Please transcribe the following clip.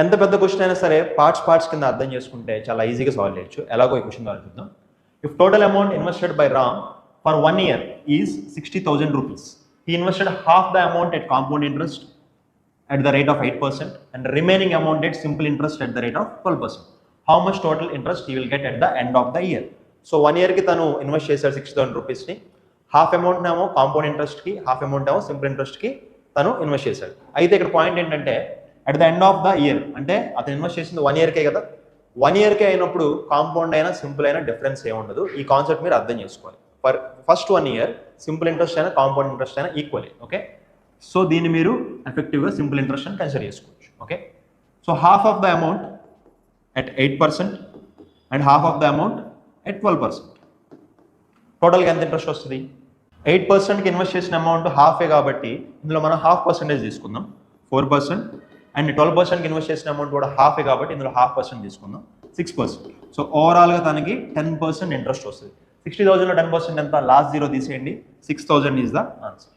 ఎంత పెద్ద క్వశ్చన్ అయినా సరే పార్ట్స్ కింద అర్థం చేసుకుంటే చాలా ఈజీగా సాల్వ్ చేయొచ్చు. ఎలాగో ఈ క్వశ్చన్ ద్వారా చూద్దాం. If total amount invested by Ram for 1 year is 60,000 rupees. He invested half the amount at compound interest at the rate of 8% and the remaining amount at simple interest at the rate of 12%. How much total interest he will get at the end of the year? So 1 year కి తను invest చేశాడు 60,000 రూపీస్ని. Half amount ఏమో compound ఇంట్రెస్ట్కి, half amount ఏమో simple ఇంట్రెస్ట్కి తను invest చేశాడు. అయితే ఇక్కడ point ఏంటంటే at the end of the year, అంటే అతను ఇన్వెస్ట్ చేసింది 1 yearకే కదా, 1 yearకే అయినప్పుడు కాంపౌండ్ అయినా సింపుల్ అయినా డిఫరెన్స్ ఏముండదు. ఈ కాన్సెప్ట్ మీరు అర్థం చేసుకోవాలి. For first 1 year simple interest అయినా కాంపౌండ్ ఇంట్రెస్ట్ అయినా ఈక్వల్. ఓకే, సో దీన్ని మీరు ఎఫెక్టివ్గా సింపుల్ ఇంట్రెస్ట్ అని కన్సిడర్ చేసుకోవచ్చు. Okay, so half of the amount at 8% and half of the amount at 12%. టోటల్గా ఎంత ఇంట్రెస్ట్ వస్తుంది? 8%కి ఇన్వెస్ట్ చేసిన అమౌంట్ హాఫే కాబట్టి ఇందులో మనం 0.5% తీసుకుందాం, 4%. అండ్ 12%కి ఇన్వెస్ట్ చేసిన అమౌంట్ కూడా హాఫే కాబట్టి ఇందులో 0.5% తీసుకుందాం, 6%. సో ఓవరాల్గా తనకి 10% ఇంట్రెస్ట్ వస్తుంది. 60,000లో 10% ఎంత? లాస్ట్ జీరో తీసేయండి, 6,000 ఈజ్ ద ఆన్సర్.